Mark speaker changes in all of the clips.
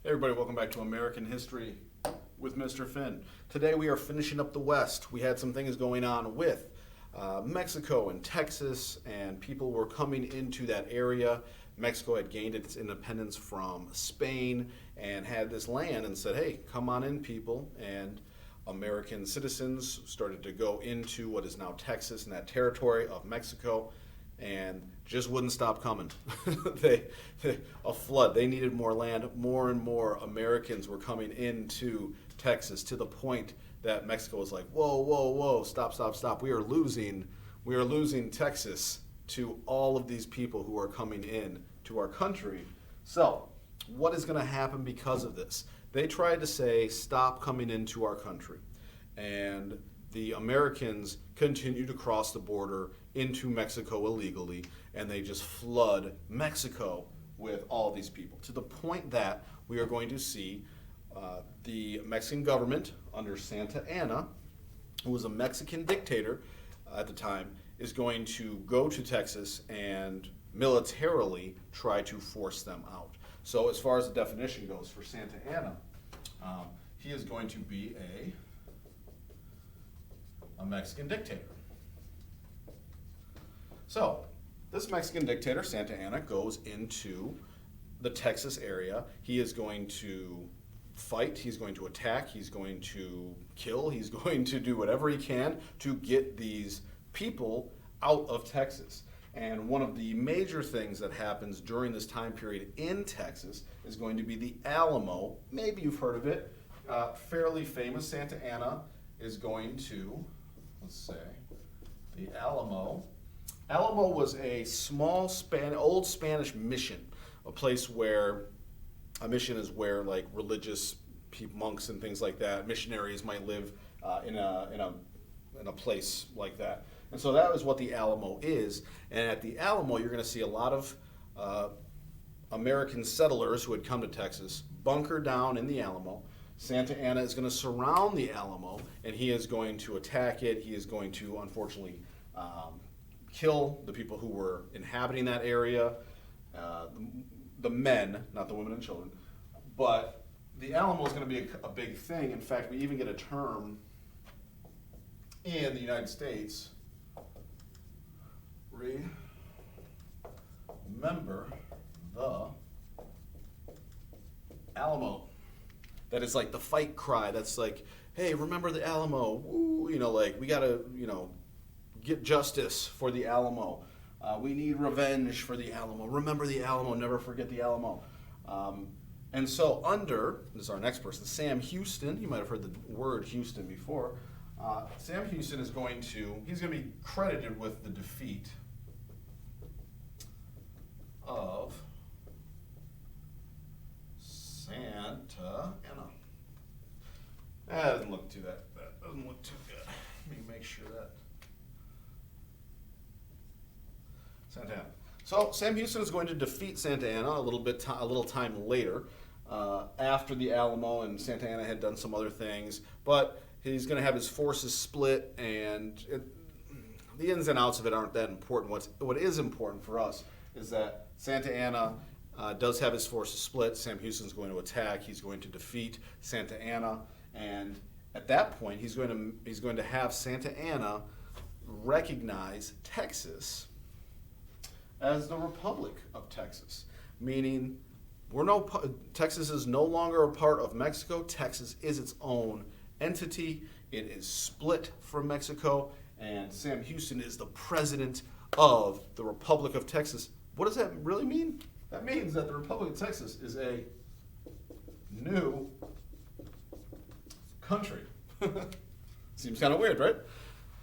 Speaker 1: Hey everybody, welcome back to American History with Mr. Finn. Today we are finishing up the West. We had some things going on with Mexico and Texas, and people were coming into that area. Mexico had gained its independence from Spain and had this land and said, hey, come on in, people. And American citizens started to go into what is now Texas and that territory of Mexico, and just wouldn't stop coming. A flood. They needed more land. More and more Americans were coming into Texas to the point that Mexico was like, whoa, whoa, whoa, stop, stop, stop. We are losing Texas to all of these people who are coming in to our country. So, what is going to happen because of this? They tried to say, stop coming into our country. And the Americans continue to cross the border into Mexico illegally, and they just flood Mexico with all these people, to the point that we are going to see the Mexican government under Santa Anna, who was a Mexican dictator at the time, is going to go to Texas and militarily try to force them out. So as far as the definition goes for Santa Anna, he is going to be a Mexican dictator. So, this Mexican dictator, Santa Anna, goes into the Texas area. He is going to fight, he's going to attack, he's going to kill, he's going to do whatever he can to get these people out of Texas. And one of the major things that happens during this time period in Texas is going to be the Alamo. Maybe you've heard of it. Fairly famous. Santa Anna is going to, let's say, the Alamo. Alamo was a small old Spanish mission, a place where a mission is where like religious monks and things like that, missionaries might live in a place like that. And so that is what the Alamo is. And at the Alamo, you're going to see a lot of American settlers who had come to Texas bunker down in the Alamo. Santa Anna is going to surround the Alamo, and he is going to attack it. He is going to, unfortunately, kill the people who were inhabiting that area, the men, not the women and children. But the Alamo is going to be a big thing. In fact, we even get a term in the United States. Remember the Alamo. That is like the fight cry. That's like, hey, remember the Alamo. Woo, like we gotta, get justice for the Alamo. We need revenge for the Alamo. Remember the Alamo. Never forget the Alamo. And so this is our next person, Sam Houston. You might have heard the word Houston before. Sam Houston he's going to be credited with the defeat of Santa Anna. That doesn't look too good. Let me make sure that. Santa Anna. So Sam Houston is going to defeat Santa Anna a little time later, after the Alamo and Santa Anna had done some other things, but he's going to have his forces split, and the ins and outs of it aren't that important. What is important for us is that Santa Anna does have his forces split. Sam Houston's going to attack. He's going to defeat Santa Anna, and at that point, he's going to have Santa Anna recognize Texas as the Republic of Texas, meaning Texas is no longer a part of Mexico. Texas is its own entity. It is split from Mexico, and Sam Houston is the president of the Republic of Texas. What does that really mean? That means that the Republic of Texas is a new country. Seems kind of weird, right?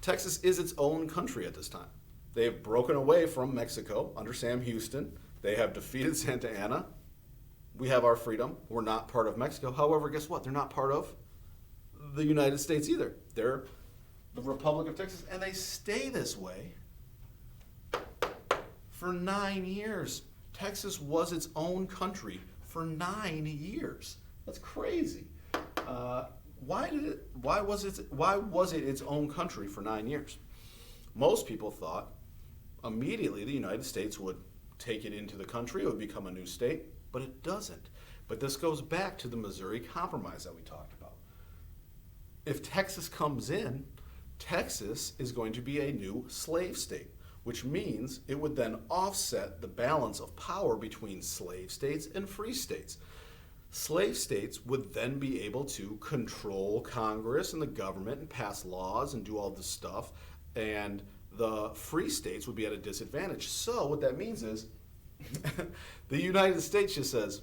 Speaker 1: Texas is its own country at this time. They have broken away from Mexico under Sam Houston. They have defeated Santa Anna. We have our freedom. We're not part of Mexico. However, guess what? They're not part of the United States either. They're the Republic of Texas, and they stay this way for 9 years. Texas was its own country for 9 years. That's crazy. Why was it its own country for 9 years? Most people thought immediately the United States would take it into the country, it would become a new state, but it doesn't. But this goes back to the Missouri Compromise that we talked about. If Texas comes in, Texas is going to be a new slave state, which means it would then offset the balance of power between slave states and free states. Slave states would then be able to control Congress and the government and pass laws and do all this stuff, and the free states would be at a disadvantage. So what that means is the United States just says,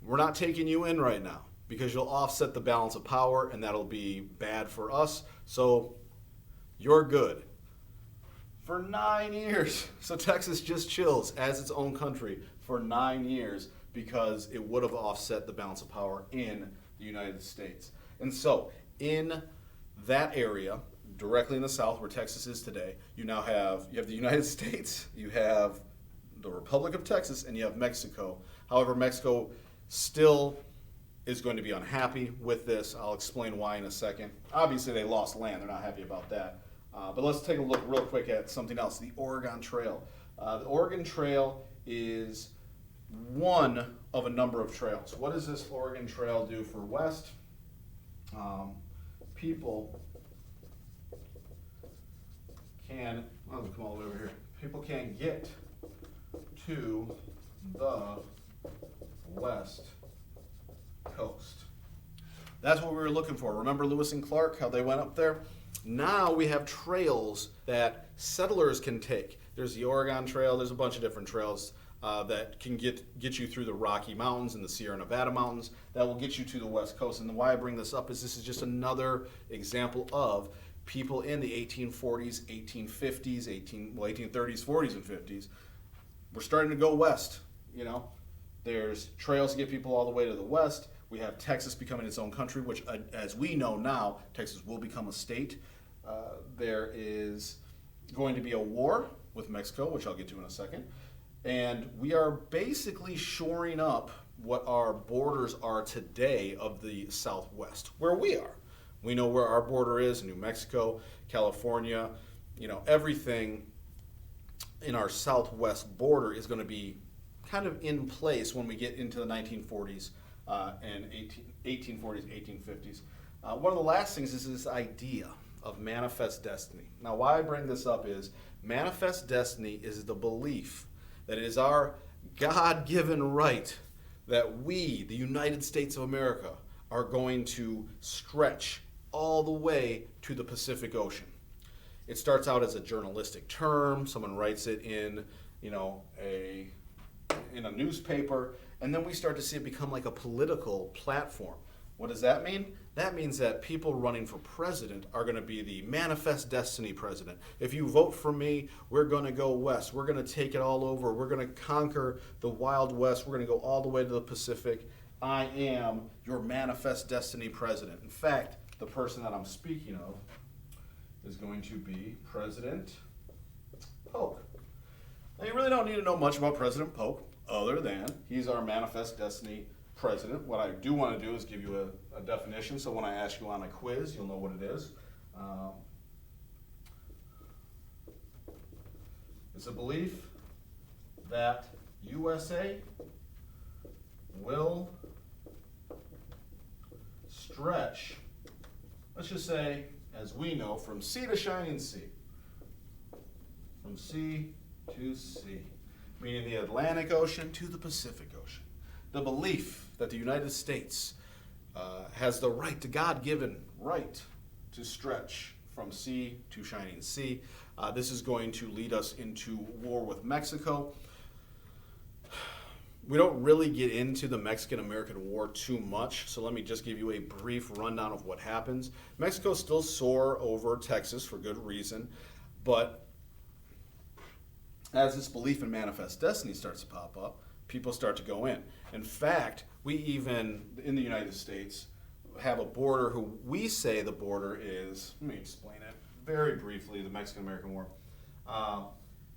Speaker 1: we're not taking you in right now because you'll offset the balance of power and that'll be bad for us. So you're good. For 9 years. So Texas just chills as its own country for 9 years because it would have offset the balance of power in the United States. And so in that area, directly in the south where Texas is today, you have the United States, you have the Republic of Texas, and you have Mexico. However, Mexico still is going to be unhappy with this. I'll explain why in a second. Obviously, they lost land. They're not happy about that. But let's take a look real quick at something else, the Oregon Trail. The Oregon Trail is one of a number of trails. What does this Oregon Trail do for West? People can, I'll come all the way over here. People can get to the West Coast. That's what we were looking for. Remember Lewis and Clark, how they went up there? Now we have trails that settlers can take. There's the Oregon Trail. There's a bunch of different trails that can get you through the Rocky Mountains and the Sierra Nevada Mountains that will get you to the West Coast. And why I bring this up is this is just another example of people in the 1840s, 1850s, 1830s, 40s, and 50s. We're starting to go west, you know. There's trails to get people all the way to the west. We have Texas becoming its own country, which, as we know now, Texas will become a state. There is going to be a war with Mexico, which I'll get to in a second. And we are basically shoring up what our borders are today of the Southwest, where we are. We know where our border is, New Mexico, California, everything in our Southwest border is going to be kind of in place when we get into the 1940s and 1840s, 1850s. One of the last things is this idea of manifest destiny. Now, why I bring this up is manifest destiny is the belief that it is our God-given right that we, the United States of America, are going to stretch all the way to the Pacific Ocean. It starts out as a journalistic term. Someone writes it in, in a newspaper, and then we start to see it become like a political platform. What does that mean? That means that people running for president are going to be the manifest destiny president. If you vote for me, we're going to go west. We're going to take it all over. We're going to conquer the Wild West. We're going to go all the way to the Pacific. I am your manifest destiny president. In fact, the person that I'm speaking of is going to be President Polk. Now, you really don't need to know much about President Polk other than he's our manifest destiny president. What I do want to do is give you a definition, so when I ask you on a quiz, you'll know what it is. It's a belief that USA will stretch, let's just say, as we know, from sea to shining sea. From sea to sea, meaning the Atlantic Ocean to the Pacific Ocean. The belief that the United States has the right, the God-given right, to stretch from sea to shining sea. This is going to lead us into war with Mexico. We don't really get into the Mexican-American War too much, so let me just give you a brief rundown of what happens. Mexico's still sore over Texas for good reason, but as this belief in manifest destiny starts to pop up, people start to go in. In fact, we even, in the United States, have a border who we say the border is, let me explain it very briefly, the Mexican-American War.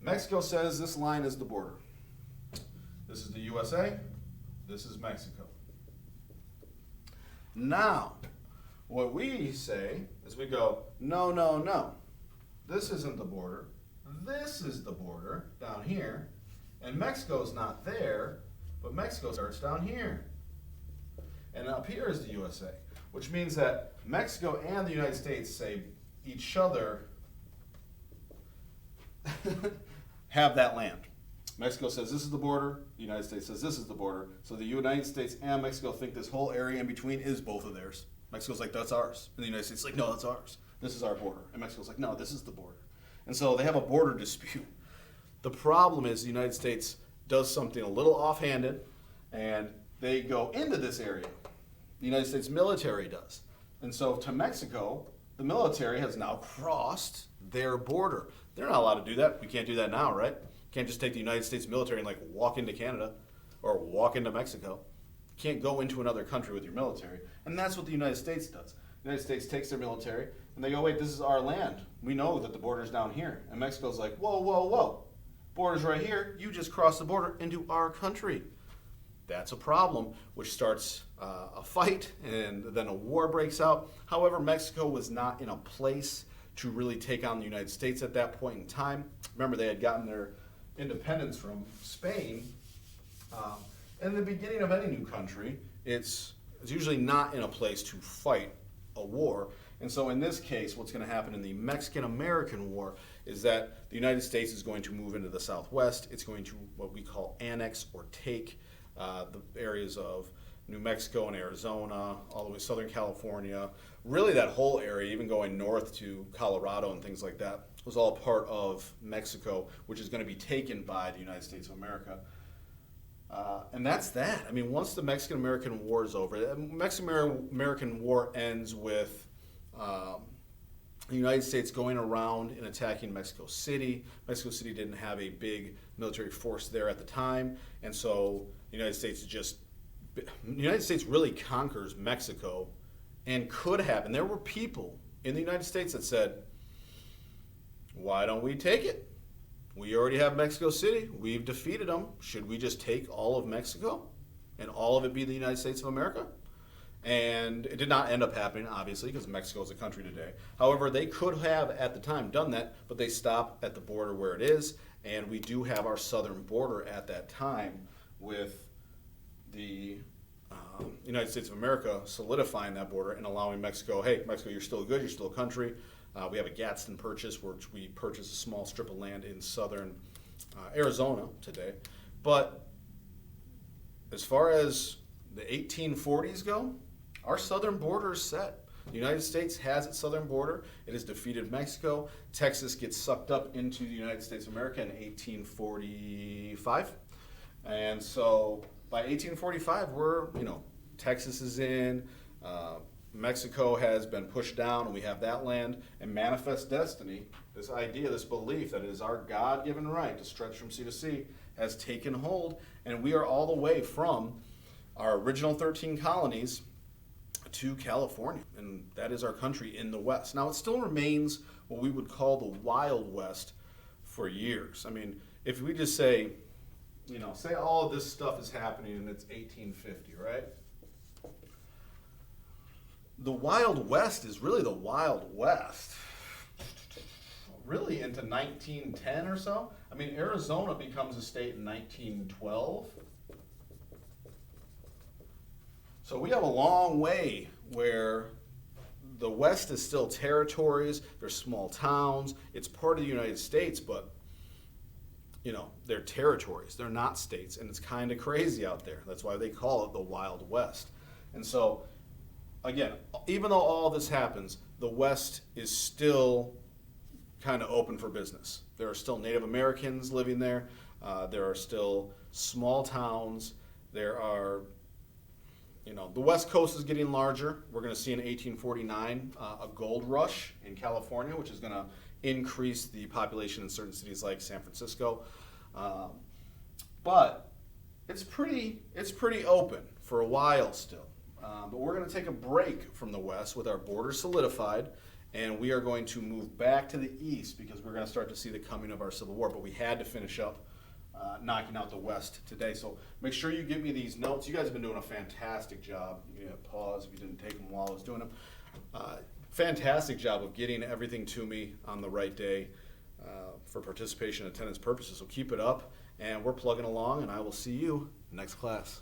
Speaker 1: Mexico says this line is the border. This is the USA, this is Mexico. Now, what we say is we go, no, no, no. This isn't the border. This is the border down here. And Mexico's not there, but Mexico starts down here. and up here is the USA, which means that Mexico and the United States say each other have that land. Mexico says this is the border, the United States says this is the border, so the United States and Mexico think this whole area in between is both of theirs. Mexico's like, that's ours. And the United States is like, no, that's ours. This is our border. And Mexico's like, no, this is the border. And so they have a border dispute. The problem is the United States does something a little offhanded, and they go into this area. The United States military does. And so to Mexico, the military has now crossed their border. They're not allowed to do that. We can't do that now, right? Can't just take the United States military and like walk into Canada or walk into Mexico. You can't go into another country with your military. And that's what the United States does. The United States takes their military and they go, wait, this is our land. We know that the border's down here. And Mexico's like, whoa, whoa, whoa. Border's right here. You just crossed the border into our country. That's a problem, which starts a fight, and then a war breaks out. However, Mexico was not in a place to really take on the United States at that point in time. Remember, they had gotten their independence from Spain. In the beginning of any new country, it's usually not in a place to fight a war. And so in this case, what's going to happen in the Mexican-American War is that the United States is going to move into the Southwest. It's going to what we call annex or take the areas of New Mexico and Arizona, all the way Southern California. Really that whole area, even going north to Colorado and things like that, was all part of Mexico, which is going to be taken by the United States of America. And that's that. I mean, once the Mexican-American War is over, the Mexican-American War ends with the United States going around and attacking Mexico City. Mexico City didn't have a big military force there at the time, and so the United States really conquers Mexico, and could have. And there were people in the United States that said, why don't we take it? We already have Mexico City. We've defeated them. Should we just take all of Mexico and all of it be the United States of America? And it did not end up happening, obviously, because Mexico is a country today. However, they could have at the time done that, but they stopped at the border where it is, and we do have our southern border at that time with the United States of America solidifying that border and allowing Mexico, hey, Mexico, you're still good, you're still a country. We have a Gadsden Purchase, which we purchased a small strip of land in southern Arizona today. But as far as the 1840s go, our southern border is set. The United States has its southern border. It has defeated Mexico. Texas gets sucked up into the United States of America in 1845. And so by 1845, Texas is in, Mexico has been pushed down, and we have that land. And manifest destiny, this idea, this belief that it is our God-given right to stretch from sea to sea, has taken hold, and we are all the way from our original 13 colonies to California, and that is our country in the West. Now, it still remains what we would call the Wild West for years. I mean, if we just say all of this stuff is happening and it's 1850, right? The Wild West is really the Wild West, really into 1910 or so. I mean, Arizona becomes a state in 1912. So we have a long way where the West is still territories, there's small towns, it's part of the United States, but they're territories, they're not states, and it's kind of crazy out there. That's why they call it the Wild West. And so, again, even though all this happens, the West is still kind of open for business. There are still Native Americans living there, there are still small towns, there are the West Coast is getting larger. We're going to see in 1849 a gold rush in California, which is going to increase the population in certain cities like San Francisco. But it's pretty open for a while still. But we're going to take a break from the West with our border solidified, and we are going to move back to the East because we're going to start to see the coming of our Civil War. But we had to finish up knocking out the West today. So make sure you give me these notes. You guys have been doing a fantastic job. You can pause if you didn't take them while I was doing them. Fantastic job of getting everything to me on the right day for participation and attendance purposes. So keep it up, and we're plugging along, and I will see you next class.